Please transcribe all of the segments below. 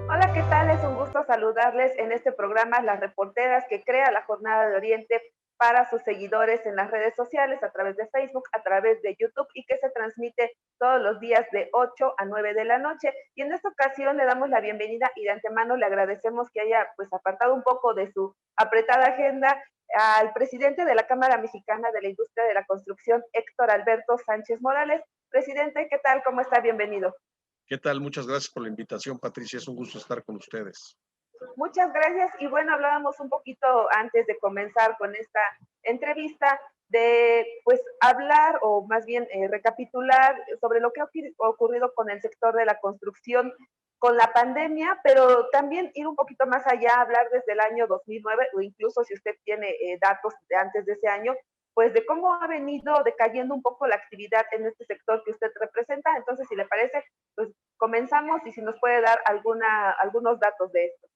Hola, ¿qué tal? Es un gusto saludarles en este programa Las Reporteras que crea la Jornada de Oriente para sus seguidores en las redes sociales, a través de Facebook, a través de YouTube y que se transmite todos los días de 8 a 9 de la noche. Y en esta ocasión le damos la bienvenida y de antemano le agradecemos que haya pues apartado un poco de su apretada agenda al presidente de la Cámara Mexicana de la Industria de la Construcción, Héctor Alberto Sánchez Morales. Presidente, ¿qué tal? ¿Cómo está? Bienvenido. ¿Qué tal? Muchas gracias por la invitación, Patricia. Es un gusto estar con ustedes. Muchas gracias. Y bueno, hablábamos un poquito antes de comenzar con esta entrevista de pues hablar o más bien recapitular sobre lo que ha ocurrido con el sector de la construcción con la pandemia, pero también ir un poquito más allá, hablar desde el año 2009 o incluso si usted tiene datos de antes de ese año, pues de cómo ha venido decayendo un poco la actividad en este sector que usted representa. Entonces, si le parece, pues comenzamos y si nos puede dar algunos datos de esto.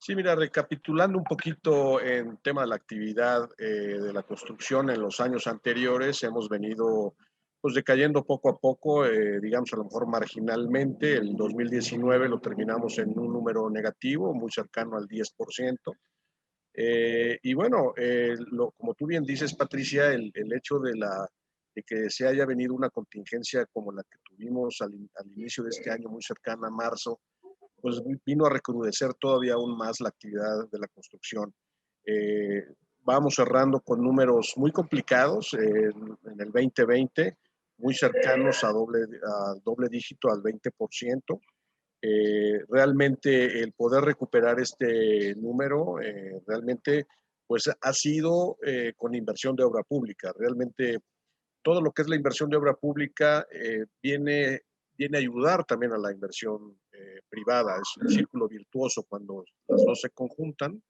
Sí, mira, recapitulando un poquito en tema de la actividad de la construcción en los años anteriores, hemos venido pues decayendo poco a poco, digamos a lo mejor marginalmente. El 2019 lo terminamos en un número negativo, muy cercano al 10%. Y bueno, como tú bien dices, Patricia, el hecho de que se haya venido una contingencia como la que tuvimos al inicio de este año, muy cercana a marzo, pues vino a recrudecer todavía aún más la actividad de la construcción. Eh, Vamos cerrando con números muy complicados en el 2020, muy cercanos a doble dígito, al 20%. Realmente el poder recuperar este número, realmente pues ha sido con inversión de obra pública. Realmente todo lo que es la inversión de obra pública viene a ayudar también a la inversión privada. Es un círculo virtuoso cuando las dos se conjuntan,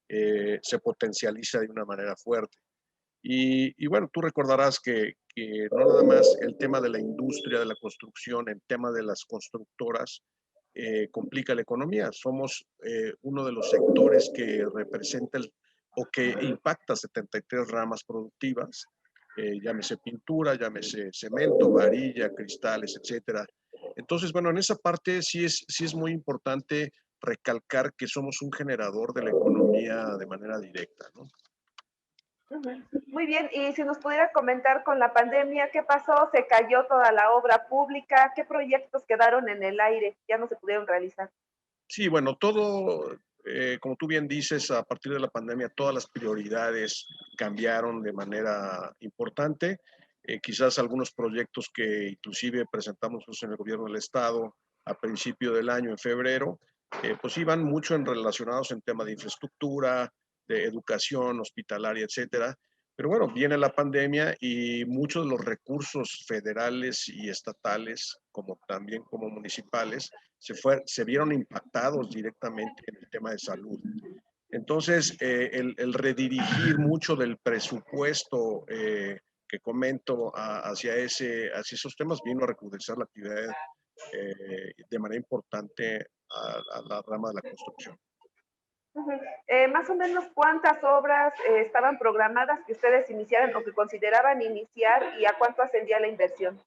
se potencializa de una manera fuerte. Y bueno, tú recordarás que no nada más el tema de la industria de la construcción, el tema de las constructoras, complica la economía. Somos uno de los sectores que representa o que impacta 73 ramas productivas, llámese pintura, llámese cemento, varilla, cristales, etcétera. Entonces, bueno, en esa parte sí es muy importante recalcar que somos un generador de la economía de manera directa, ¿no? Ujú. Muy bien, y si nos pudiera comentar con la pandemia, ¿qué pasó? ¿Se cayó toda la obra pública? ¿Qué proyectos quedaron en el aire? Ya no se pudieron realizar. Sí, bueno, todo, como tú bien dices, a partir de la pandemia todas las prioridades cambiaron de manera importante. Quizás algunos proyectos que inclusive presentamos en el gobierno del estado a principio del año, en febrero, pues iban mucho relacionados en tema de infraestructura, de educación hospitalaria, etcétera. Pero bueno, viene la pandemia y muchos de los recursos federales y estatales, como también como municipales, se vieron impactados directamente en el tema de salud. Entonces, el redirigir mucho del presupuesto que comento hacia esos temas vino a recrudecer la actividad de manera importante a la rama de la construcción. Ujú. Más o menos, ¿cuántas obras estaban programadas que ustedes iniciaran o que consideraban iniciar y a cuánto ascendía la inversión?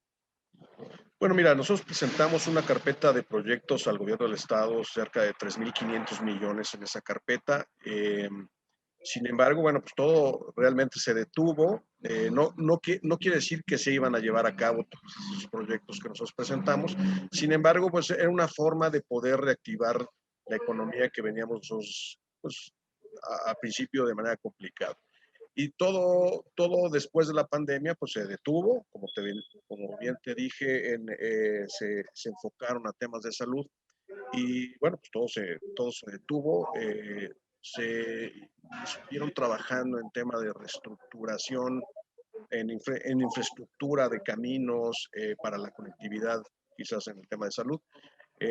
Bueno, mira, nosotros presentamos una carpeta de proyectos al gobierno del estado, cerca de 3.500 millones en esa carpeta. Sin embargo, bueno, pues todo realmente se detuvo. No quiere decir que se iban a llevar a cabo todos esos proyectos que nosotros presentamos. Sin embargo, pues era una forma de poder reactivar la economía que veníamos nosotros, pues, a principio de manera complicada. Y todo después de la pandemia, pues se detuvo, como bien te dije, se enfocaron a temas de salud y bueno, pues todo se detuvo. Se estuvieron trabajando en tema de reestructuración, en infraestructura de caminos para la conectividad, quizás en el tema de salud,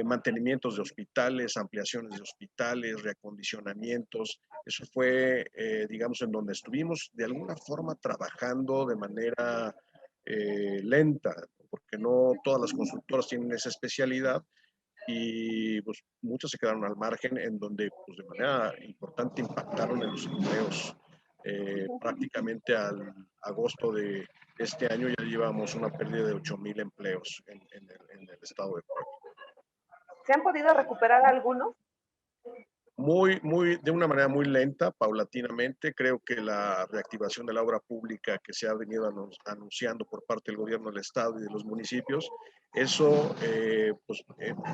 mantenimientos de hospitales, ampliaciones de hospitales, reacondicionamientos. Eso fue, digamos, en donde estuvimos de alguna forma trabajando de manera lenta, porque no todas las constructoras tienen esa especialidad y pues muchas se quedaron al margen en donde pues de manera importante impactaron en los empleos. Prácticamente al agosto de este año ya llevamos una pérdida de 8,000 empleos en el estado de Puebla. ¿Se han podido recuperar algunos? De una manera muy lenta, paulatinamente. Creo que la reactivación de la obra pública que se ha venido anunciando por parte del gobierno del estado y de los municipios, eso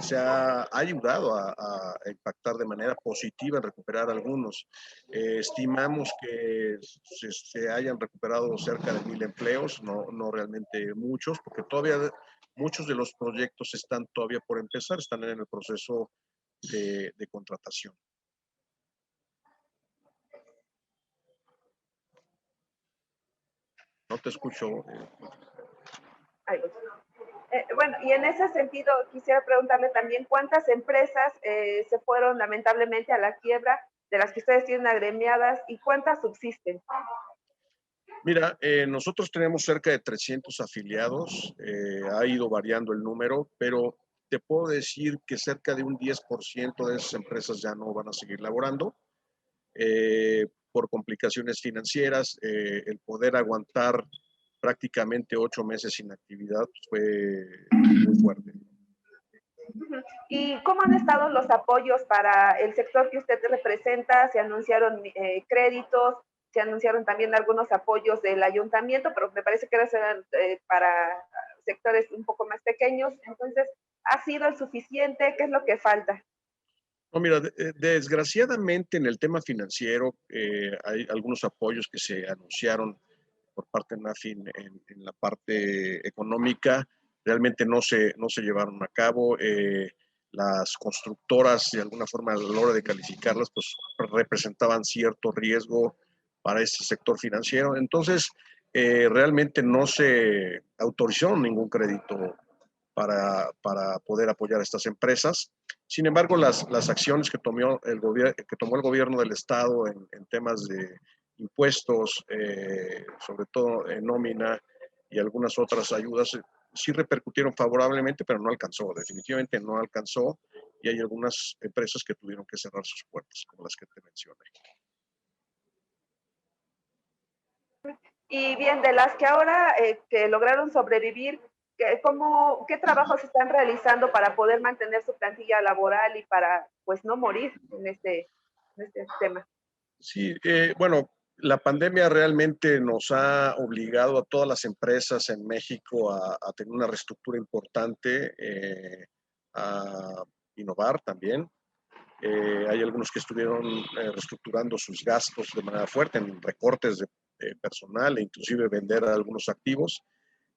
se ha ayudado a impactar de manera positiva en recuperar algunos. Estimamos que se hayan recuperado cerca de 1,000 empleos, no realmente muchos, porque todavía muchos de los proyectos están todavía por empezar, están en el proceso de contratación. No te escucho. Bueno, y en ese sentido quisiera preguntarle también cuántas empresas se fueron lamentablemente a la quiebra de las que ustedes tienen agremiadas y cuántas subsisten. Mira, nosotros tenemos cerca de 300 afiliados, ha ido variando el número, pero te puedo decir que cerca de un 10% de esas empresas ya no van a seguir laborando. Por complicaciones financieras, el poder aguantar prácticamente 8 meses sin actividad fue muy fuerte. ¿Y cómo han estado los apoyos para el sector que usted representa? Se anunciaron créditos, se anunciaron también algunos apoyos del ayuntamiento, pero me parece que eran para sectores un poco más pequeños. Entonces, ¿ha sido el suficiente? ¿Qué es lo que falta? No, mira, desgraciadamente en el tema financiero hay algunos apoyos que se anunciaron por parte de NAFIN en la parte económica, realmente no se llevaron a cabo. Las constructoras, de alguna forma, a la hora de calificarlas, pues representaban cierto riesgo para este sector financiero. Entonces, realmente no se autorizó ningún crédito para poder apoyar a estas empresas. Sin embargo, las acciones que tomó el gobierno del Estado en temas de impuestos, sobre todo en nómina y algunas otras ayudas, sí repercutieron favorablemente, pero no alcanzó, definitivamente no alcanzó, y hay algunas empresas que tuvieron que cerrar sus puertas, como las que te mencioné. Y bien, de las que ahora que lograron sobrevivir, ¿qué trabajos están realizando para poder mantener su plantilla laboral y para pues no morir en este tema? Sí, bueno, la pandemia realmente nos ha obligado a todas las empresas en México a tener una reestructura importante, a innovar también. Hay algunos que estuvieron reestructurando sus gastos de manera fuerte en recortes de personal e inclusive vender algunos activos.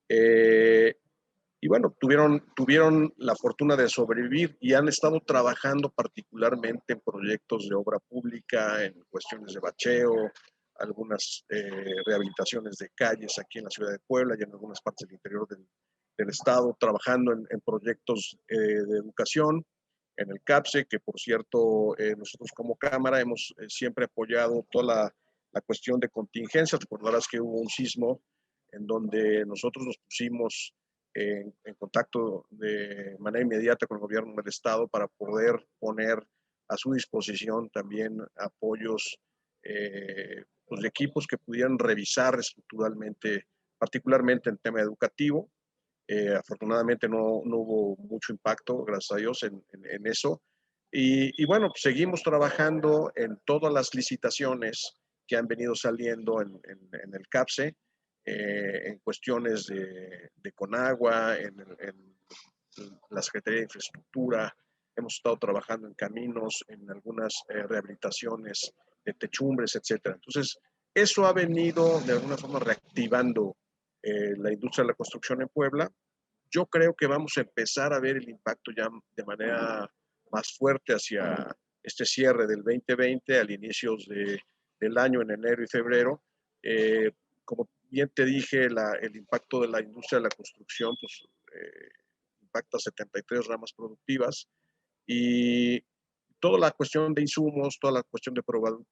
Y bueno, tuvieron la fortuna de sobrevivir y han estado trabajando particularmente en proyectos de obra pública, en cuestiones de bacheo, algunas rehabilitaciones de calles aquí en la ciudad de Puebla y en algunas partes del interior del estado, trabajando en proyectos de educación, en el CAPSE, que por cierto, nosotros como Cámara hemos siempre apoyado toda la cuestión de contingencias. Recordarás que hubo un sismo en donde nosotros nos pusimos en contacto de manera inmediata con el gobierno del estado para poder poner a su disposición también apoyos pues de equipos que pudieran revisar estructuralmente, particularmente en tema educativo. Afortunadamente no hubo mucho impacto, gracias a Dios, en eso. Y bueno, pues seguimos trabajando en todas las licitaciones que han venido saliendo en el CAPSE, en cuestiones de Conagua, en la Secretaría de Infraestructura. Hemos estado trabajando en caminos, en algunas rehabilitaciones de techumbres, etcétera. Entonces, eso ha venido de alguna forma reactivando la industria de la construcción en Puebla. Yo creo que vamos a empezar a ver el impacto ya de manera más fuerte hacia este cierre del 2020 al inicio del año en enero y febrero. Como bien te dije, el impacto de la industria de la construcción pues, impacta 73 ramas productivas y toda la cuestión de insumos, toda la cuestión de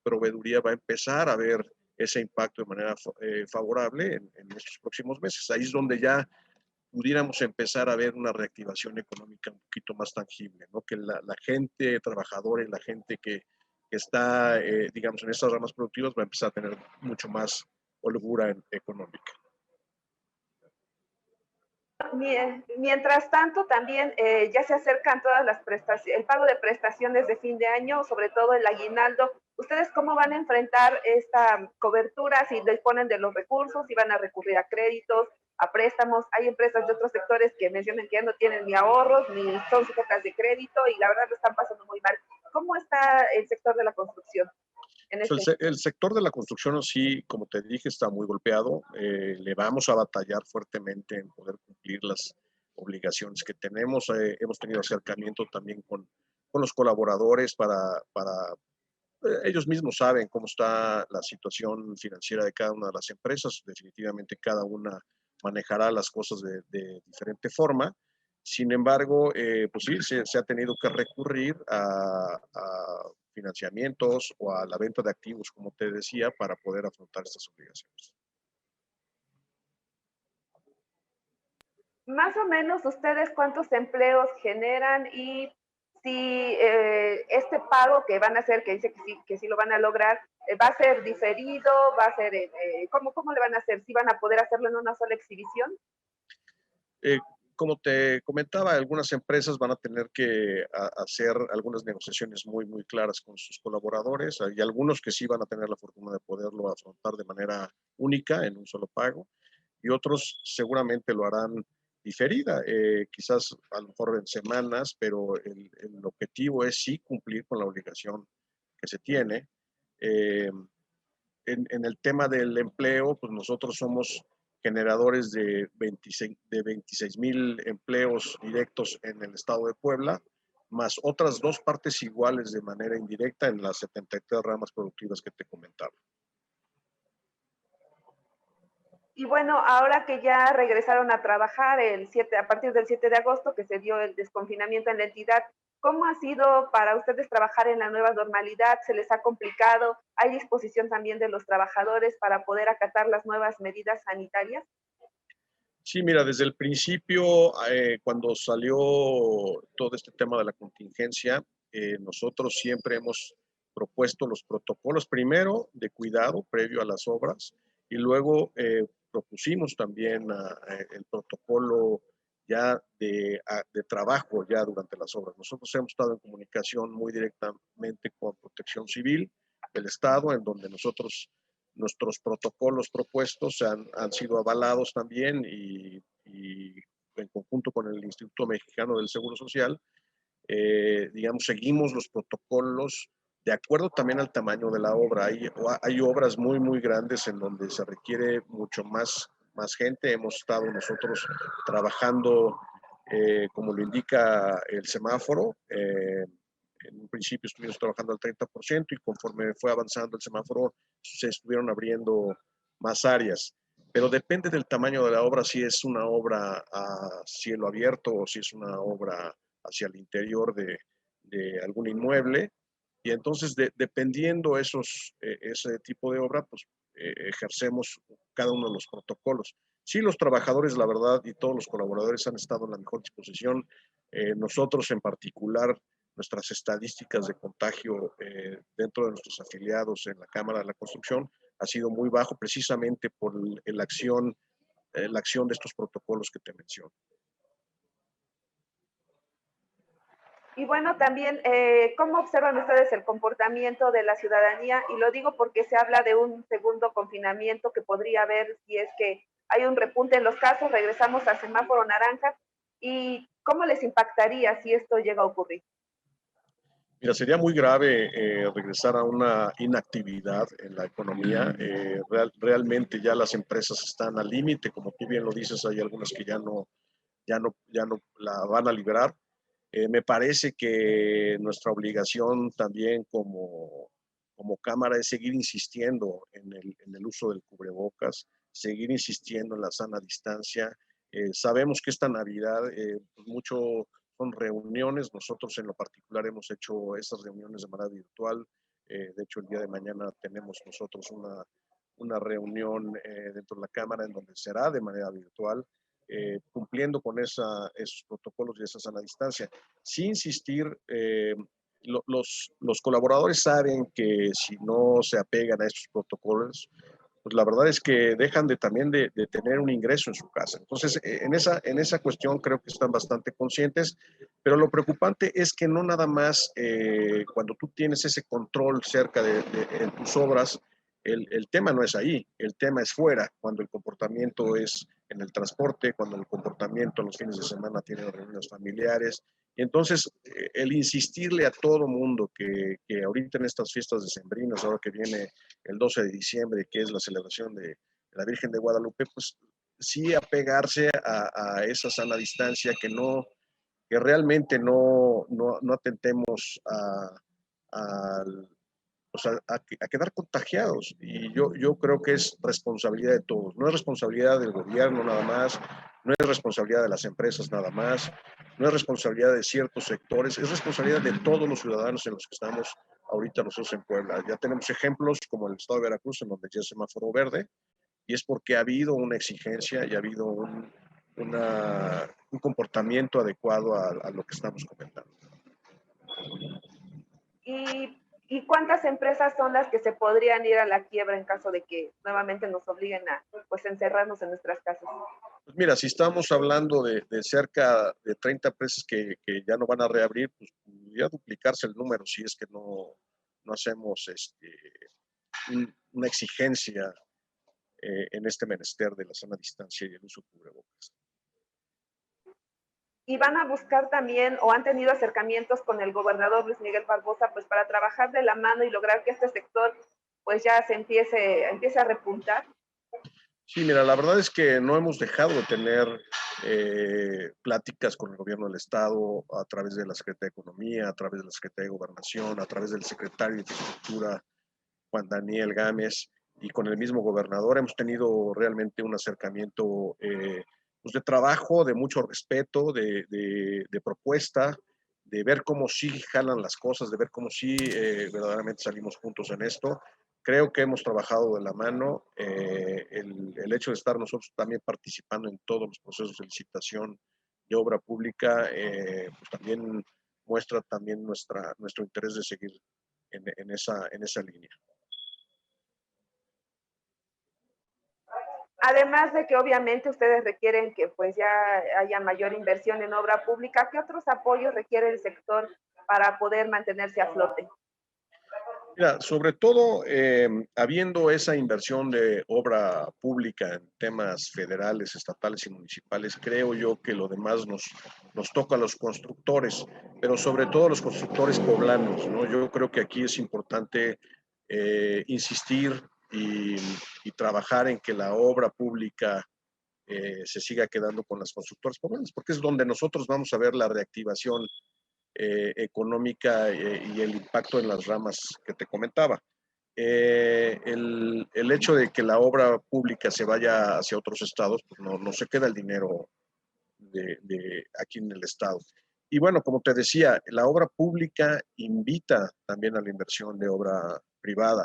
proveeduría va a empezar a ver ese impacto de manera favorable en estos próximos meses. Ahí es donde ya pudiéramos empezar a ver una reactivación económica un poquito más tangible, ¿no? Que la gente trabajadora y la gente que está, digamos, en estas ramas productivas va a empezar a tener mucho más holgura económica. Mientras tanto, también ya se acercan todas las prestaciones, el pago de prestaciones de fin de año, sobre todo el aguinaldo. ¿Ustedes cómo van a enfrentar esta cobertura? Si disponen de los recursos, si van a recurrir a créditos, a préstamos. Hay empresas de otros sectores que mencionan que ya no tienen ni ahorros, ni son sujetas de crédito y la verdad lo están pasando muy mal. ¿Cómo está el sector de la construcción en Pues este? el sector de la construcción, sí, como te dije, está muy golpeado. Le vamos a batallar fuertemente en poder cumplir las obligaciones que tenemos. Hemos tenido acercamiento también con los colaboradores para ellos mismos saben cómo está la situación financiera de cada una de las empresas. Definitivamente cada una manejará las cosas de diferente forma. Sin embargo, pues sí, se ha tenido que recurrir a financiamientos o a la venta de activos, como te decía, para poder afrontar estas obligaciones. Más o menos, ¿ustedes cuántos empleos generan y si este pago que van a hacer, que dice que sí lo van a lograr, va a ser diferido, va a ser, ¿cómo le van a hacer? ¿Si van a poder hacerlo en una sola exhibición? Eh, Como te comentaba, algunas empresas van a tener que hacer algunas negociaciones muy claras con sus colaboradores. Hay algunos que sí van a tener la fortuna de poderlo afrontar de manera única en un solo pago y otros seguramente lo harán diferida, quizás a lo mejor en semanas, pero el objetivo es sí cumplir con la obligación que se tiene. Eh, en el tema del empleo, pues nosotros somos generadores de 26,000 empleos directos en el estado de Puebla, más otras dos partes iguales de manera indirecta en las 73 ramas productivas que te comentaba. Y bueno, ahora que ya regresaron a trabajar a partir del 7 de agosto, que se dio el desconfinamiento en la entidad, ¿cómo ha sido para ustedes trabajar en la nueva normalidad? ¿Se les ha complicado? ¿Hay disposición también de los trabajadores para poder acatar las nuevas medidas sanitarias? Sí, mira, desde el principio, cuando salió todo este tema de la contingencia, nosotros siempre hemos propuesto los protocolos primero de cuidado previo a las obras y luego propusimos también el protocolo ya de trabajo ya durante las obras. Nosotros hemos estado en comunicación muy directamente con Protección Civil del Estado, en donde nuestros protocolos propuestos han sido avalados también y en conjunto con el Instituto Mexicano del Seguro Social, digamos, seguimos los protocolos de acuerdo también al tamaño de la obra. Hay obras muy grandes en donde se requiere mucho más gente. Hemos estado nosotros trabajando, como lo indica el semáforo, en un principio estuvimos trabajando al 30% y conforme fue avanzando el semáforo se estuvieron abriendo más áreas. Pero depende del tamaño de la obra, si es una obra a cielo abierto o si es una obra hacia el interior de algún inmueble. Y entonces, dependiendo ese tipo de obra, pues ejercemos cada uno de los protocolos. Sí, los trabajadores, la verdad, y todos los colaboradores han estado en la mejor disposición. Nosotros en particular, nuestras estadísticas de contagio dentro de nuestros afiliados en la Cámara de la Construcción ha sido muy bajo precisamente por la acción de estos protocolos que te menciono. Y bueno, también, ¿cómo observan ustedes el comportamiento de la ciudadanía? Y lo digo porque se habla de un segundo confinamiento que podría haber si es que hay un repunte en los casos, regresamos a semáforo naranja. ¿Y cómo les impactaría si esto llega a ocurrir? Mira, sería muy grave regresar a una inactividad en la economía. Realmente ya las empresas están al límite, como tú bien lo dices, hay algunas que ya no la van a liberar. Me parece que nuestra obligación también como Cámara es seguir insistiendo en el uso del cubrebocas, seguir insistiendo en la sana distancia. Sabemos que esta Navidad mucho son reuniones. Nosotros en lo particular hemos hecho esas reuniones de manera virtual. De hecho, el día de mañana tenemos nosotros una reunión dentro de la Cámara en donde será de manera virtual, cumpliendo con esos protocolos y esa sana distancia. Sí insistir, los colaboradores saben que si no se apegan a estos protocolos, pues la verdad es que dejan también de tener un ingreso en su casa. Entonces, en esa cuestión creo que están bastante conscientes, pero lo preocupante es que no nada más cuando tú tienes ese control cerca en tus obras, el tema no es ahí, el tema es fuera, cuando el comportamiento es en el transporte, cuando el comportamiento en los fines de semana tiene reuniones familiares. Y entonces, el insistirle a todo mundo que ahorita en estas fiestas decembrinas, ahora que viene el 12 de diciembre, que es la celebración de la Virgen de Guadalupe, pues sí apegarse a esa sana distancia, que realmente no atentemos o sea, a quedar contagiados. Y yo creo que es responsabilidad de todos. No es responsabilidad del gobierno nada más, no es responsabilidad de las empresas nada más, no es responsabilidad de ciertos sectores, es responsabilidad de todos los ciudadanos en los que estamos ahorita nosotros en Puebla. Ya tenemos ejemplos como el estado de Veracruz, en donde ya es semáforo verde, y es porque ha habido una exigencia y ha habido un comportamiento adecuado a lo que estamos comentando. ¿Y cuántas empresas son las que se podrían ir a la quiebra en caso de que nuevamente nos obliguen a pues encerrarnos en nuestras casas? Pues mira, si estamos hablando de cerca de 30 empresas que ya no van a reabrir, pues podría duplicarse el número si es que no hacemos una exigencia en este menester de la sana distancia y el uso de cubrebocas. Y van a buscar también o han tenido acercamientos con el gobernador Luis Miguel Barbosa pues para trabajar de la mano y lograr que este sector pues ya empiece a repuntar. Sí, mira, la verdad es que no hemos dejado de tener pláticas con el gobierno del Estado a través de la Secretaría de Economía, a través de la Secretaría de Gobernación, a través del secretario de Infraestructura, Juan Daniel Gámez, y con el mismo gobernador. Hemos tenido realmente un acercamiento pues de trabajo, de mucho respeto, de propuesta, de ver cómo sí jalan las cosas, de ver cómo sí verdaderamente salimos juntos en esto. Creo que hemos trabajado de la mano. El hecho de estar nosotros también participando en todos los procesos de licitación de obra pública, pues también muestra también nuestro interés de seguir en esa línea. Además de que obviamente ustedes requieren que pues ya haya mayor inversión en obra pública, ¿qué otros apoyos requiere el sector para poder mantenerse a flote? Mira, sobre todo, habiendo esa inversión de obra pública en temas federales, estatales y municipales, creo yo que lo demás nos toca a los constructores, pero sobre todo a los constructores poblanos, ¿no? Yo creo que aquí es importante insistir y trabajar en que la obra pública se siga quedando con las constructoras poblanas, porque es donde nosotros vamos a ver la reactivación económica y el impacto en las ramas que te comentaba. El hecho de que la obra pública se vaya hacia otros estados, pues no se queda el dinero de aquí en el estado. Y bueno, como te decía, la obra pública invita también a la inversión de obra privada,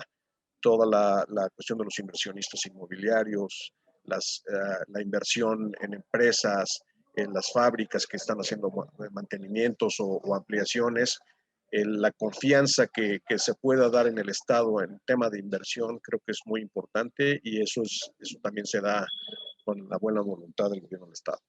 toda la cuestión de los inversionistas inmobiliarios, la inversión en empresas, en las fábricas que están haciendo mantenimientos o ampliaciones, la confianza que se pueda dar en el Estado en tema de inversión, creo que es muy importante, y eso también se da con la buena voluntad del gobierno del Estado.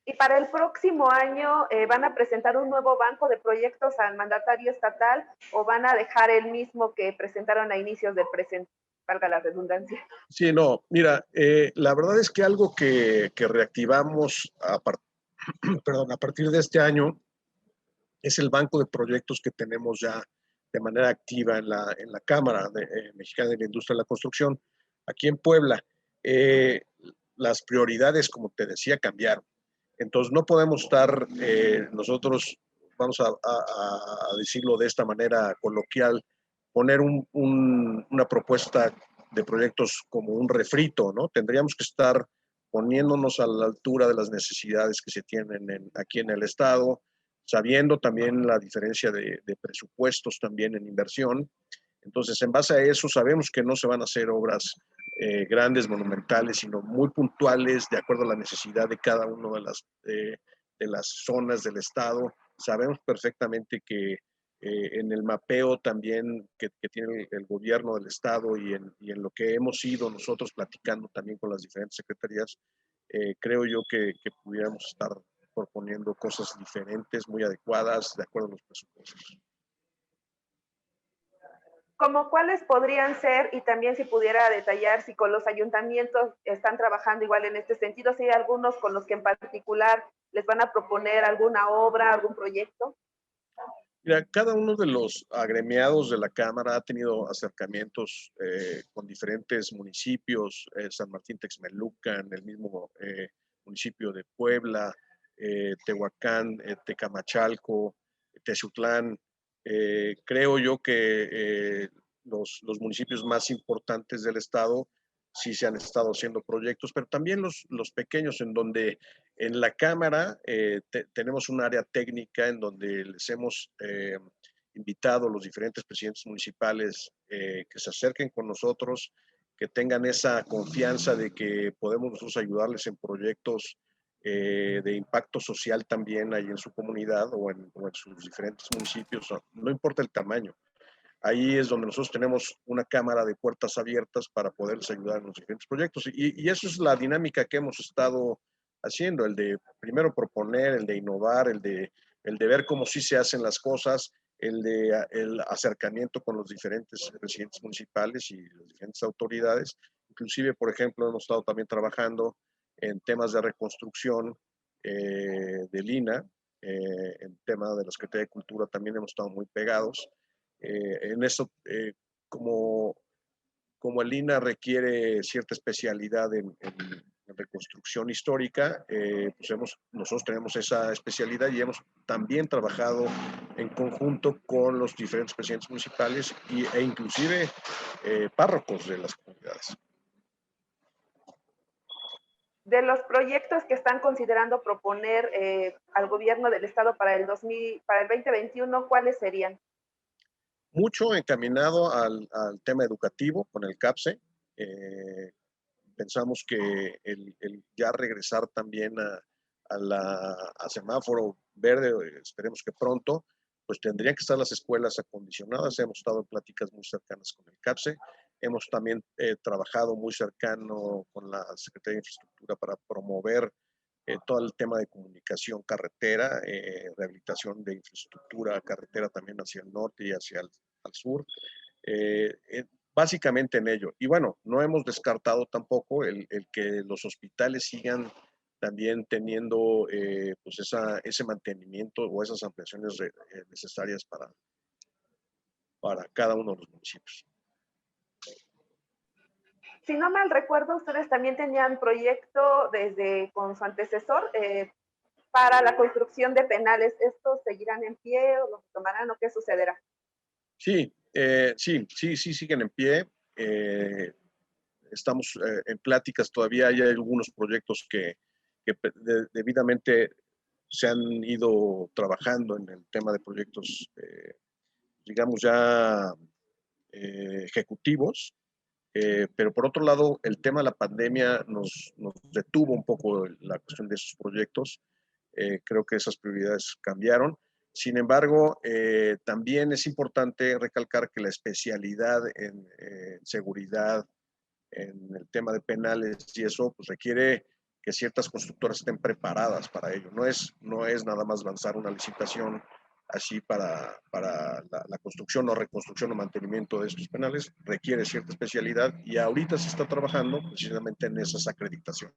Y para el próximo año, ¿van a presentar un nuevo banco de proyectos al mandatario estatal o van a dejar el mismo que presentaron a inicios del presente? Valga la redundancia. Sí, no, mira, la verdad es que algo que reactivamos a partir de este año es el banco de proyectos que tenemos ya de manera activa en la Cámara Mexicana de la Industria de la Construcción, aquí en Puebla. Las prioridades, como te decía, cambiaron. Entonces, no podemos estar nosotros, vamos a decirlo de esta manera coloquial, poner una propuesta de proyectos como un refrito, ¿no? Tendríamos que estar poniéndonos a la altura de las necesidades que se tienen aquí en el Estado, sabiendo también la diferencia de presupuestos también en inversión. Entonces, en base a eso, sabemos que no se van a hacer obras grandes, monumentales, sino muy puntuales, de acuerdo a la necesidad de cada una de las zonas del Estado. Sabemos perfectamente que en el mapeo también que tiene el gobierno del estado y en lo que hemos ido nosotros platicando también con las diferentes secretarías, creo yo que pudiéramos estar proponiendo cosas diferentes, muy adecuadas, de acuerdo a los presupuestos. ¿Como cuáles podrían ser? Y también si pudiera detallar si con los ayuntamientos están trabajando igual en este sentido, si hay algunos con los que en particular les van a proponer alguna obra, algún proyecto. Mira, cada uno de los agremiados de la Cámara ha tenido acercamientos con diferentes municipios, San Martín Texmelucan, el mismo municipio de Puebla, Tehuacán, Tecamachalco, Tezutlán. Creo yo que los municipios más importantes del estado sí se han estado haciendo proyectos, pero también los pequeños en donde en la Cámara tenemos un área técnica en donde les hemos invitado a los diferentes presidentes municipales que se acerquen con nosotros, que tengan esa confianza de que podemos nosotros ayudarles en proyectos de impacto social también ahí en su comunidad o en sus diferentes municipios, no importa el tamaño. Ahí es donde nosotros tenemos una cámara de puertas abiertas para poderles ayudar en los diferentes proyectos. Y eso es la dinámica que hemos estado haciendo, el de primero proponer, el de innovar, el de ver cómo sí se hacen las cosas, el acercamiento con los diferentes presidentes municipales y las diferentes autoridades. Inclusive, por ejemplo, hemos estado también trabajando en temas de reconstrucción del INA, en tema de la Secretaría de Cultura también hemos estado muy pegados. En eso, como el INA requiere cierta especialidad en reconstrucción histórica, pues nosotros tenemos esa especialidad y hemos también trabajado en conjunto con los diferentes presidentes municipales e inclusive párrocos de las comunidades. De los proyectos que están considerando proponer al gobierno del estado para el 2021, ¿cuáles serían? Mucho encaminado al tema educativo con el CAPSE. Pensamos que el ya regresar también a semáforo verde, esperemos que pronto, pues tendrían que estar las escuelas acondicionadas. Hemos estado en pláticas muy cercanas con el CAPSE. Hemos también trabajado muy cercano con la Secretaría de Infraestructura para promover todo el tema de comunicación carretera, rehabilitación de infraestructura carretera también hacia el norte y hacia al sur. Básicamente en ello. Y bueno, no hemos descartado tampoco el que los hospitales sigan también teniendo pues ese mantenimiento o esas ampliaciones necesarias para cada uno de los municipios. Si no mal recuerdo, ustedes también tenían proyecto con su antecesor para la construcción de penales. ¿Estos seguirán en pie o los tomarán o qué sucederá? Sí, sí, siguen en pie. Estamos en pláticas todavía. Hay algunos proyectos que debidamente se han ido trabajando en el tema de proyectos, digamos ya ejecutivos. Pero por otro lado, el tema de la pandemia nos detuvo un poco la cuestión de esos proyectos. Creo que esas prioridades cambiaron. Sin embargo, también es importante recalcar que la especialidad en seguridad, en el tema de penales y eso, pues requiere que ciertas constructoras estén preparadas para ello. No es nada más lanzar una licitación así para la construcción o reconstrucción o mantenimiento de estos penales, requiere cierta especialidad y ahorita se está trabajando precisamente en esas acreditaciones.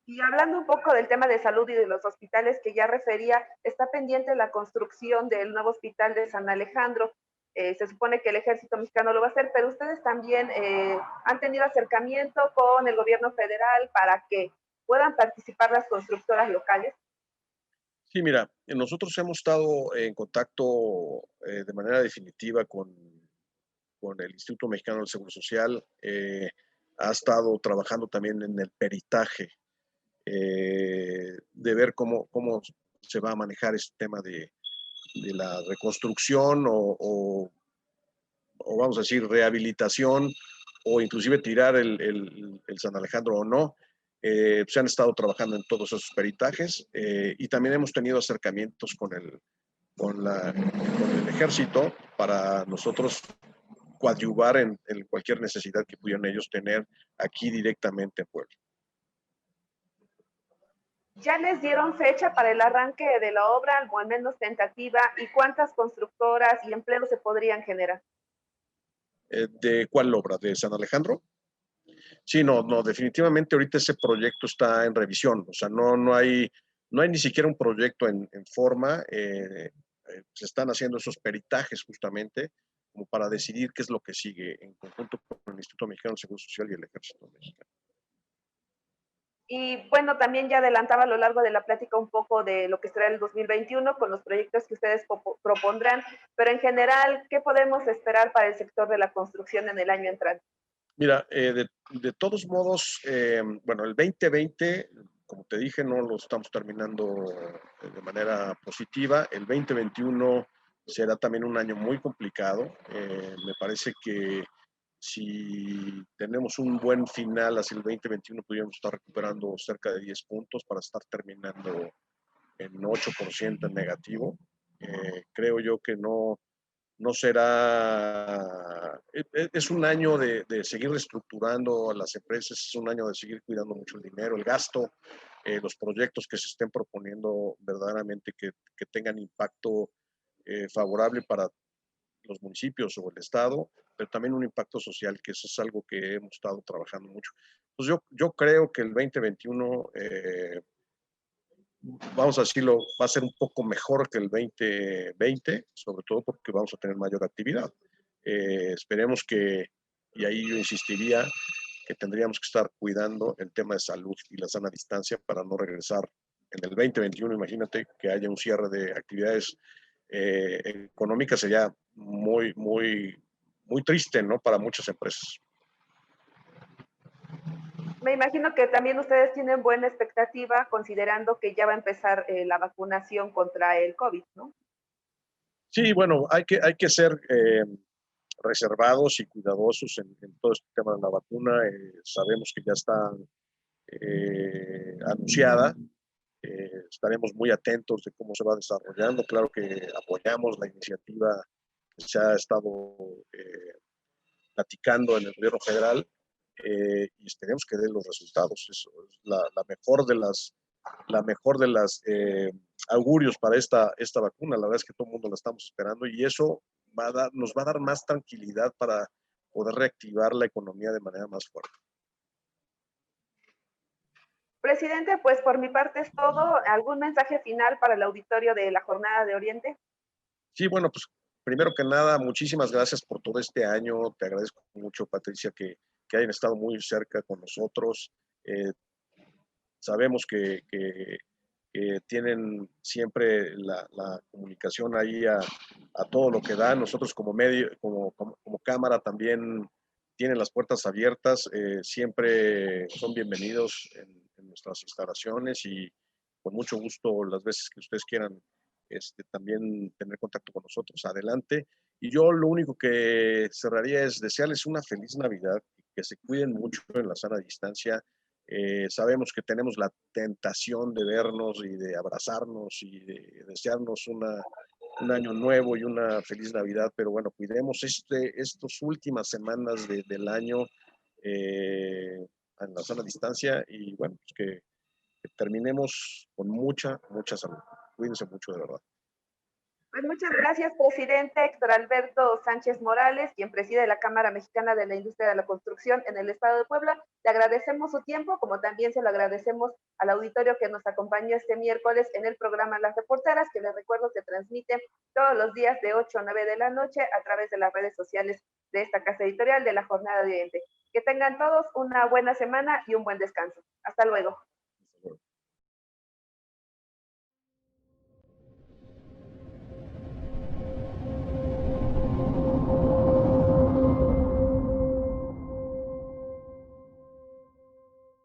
Y hablando un poco del tema de salud y de los hospitales que ya refería, está pendiente la construcción del nuevo hospital de San Alejandro. Se supone que el ejército mexicano lo va a hacer, pero ustedes también han tenido acercamiento con el gobierno federal para que puedan participar las constructoras locales. Sí, mira, nosotros hemos estado en contacto de manera definitiva con el Instituto Mexicano del Seguro Social. Ha estado trabajando también en el peritaje de ver cómo se va a manejar este tema de la reconstrucción o vamos a decir rehabilitación o inclusive tirar el San Alejandro o no. Se han estado trabajando en todos esos peritajes y también hemos tenido acercamientos con el con el ejército para nosotros coadyuvar en cualquier necesidad que pudieran ellos tener aquí directamente en Puebla. ¿Ya les dieron fecha para el arranque de la obra, o al menos tentativa, y cuántas constructoras y empleos se podrían generar? ¿De cuál obra? ¿De San Alejandro? Sí, no, definitivamente ahorita ese proyecto está en revisión, o sea, no hay ni siquiera un proyecto en forma, se están haciendo esos peritajes justamente como para decidir qué es lo que sigue en conjunto con el Instituto Mexicano de Seguro Social y el Ejército Mexicano. Y bueno, también ya adelantaba a lo largo de la plática un poco de lo que será el 2021 con los proyectos que ustedes propondrán, pero en general, ¿qué podemos esperar para el sector de la construcción en el año entrante? Mira, de todos modos, bueno, el 2020, como te dije, no lo estamos terminando de manera positiva. El 2021 será también un año muy complicado. Me parece que si tenemos un buen final hacia el 2021, podríamos estar recuperando cerca de 10 puntos para estar terminando en 8% en negativo. Creo yo que no será, es un año de seguir reestructurando a las empresas, es un año de seguir cuidando mucho el dinero, el gasto, los proyectos que se estén proponiendo verdaderamente que tengan impacto favorable para los municipios o el Estado, pero también un impacto social, que eso es algo que hemos estado trabajando mucho. Pues yo creo que el 2021 vamos a decirlo, va a ser un poco mejor que el 2020, sobre todo porque vamos a tener mayor actividad. Esperemos que, y ahí yo insistiría, que tendríamos que estar cuidando el tema de salud y la sana distancia para no regresar en el 2021. Imagínate que haya un cierre de actividades económicas, sería muy triste, ¿no? Para muchas empresas. Me imagino que también ustedes tienen buena expectativa considerando que ya va a empezar la vacunación contra el COVID, ¿no? Sí, bueno, hay que ser reservados y cuidadosos en todo este tema de la vacuna. Sabemos que ya está anunciada. Estaremos muy atentos de cómo se va desarrollando. Claro que apoyamos la iniciativa que se ha estado platicando en el gobierno federal y esperemos que dé los resultados. Es la mejor de las augurios para esta vacuna. La verdad es que todo el mundo la estamos esperando y eso nos va a dar más tranquilidad para poder reactivar la economía de manera más fuerte. Presidente, pues por mi parte es todo. ¿Algún mensaje final para el auditorio de la Jornada de Oriente? Sí, bueno, pues primero que nada, muchísimas gracias por todo este año. Te agradezco mucho, Patricia, que hayan estado muy cerca con nosotros. Sabemos que tienen siempre la comunicación ahí a todo lo que da. Nosotros como medio, como cámara también tienen las puertas abiertas. Siempre son bienvenidos en nuestras instalaciones y con mucho gusto las veces que ustedes quieran también tener contacto con nosotros, adelante. Y yo lo único que cerraría es desearles una feliz Navidad, que se cuiden mucho en la sana distancia. Sabemos que tenemos la tentación de vernos y de abrazarnos y de desearnos un año nuevo y una feliz Navidad, pero bueno, cuidemos estas últimas semanas del año en la sana distancia y bueno, pues que terminemos con mucha salud. Cuídense mucho, de verdad. Pues muchas gracias, presidente Héctor Alberto Sánchez Morales, quien preside la Cámara Mexicana de la Industria de la Construcción en el Estado de Puebla. Le agradecemos su tiempo, como también se lo agradecemos al auditorio que nos acompañó este miércoles en el programa Las Reporteras, que les recuerdo se transmite todos los días de 8 a 9 de la noche a través de las redes sociales de esta casa editorial de la Jornada de Oriente. Que tengan todos una buena semana y un buen descanso. Hasta luego.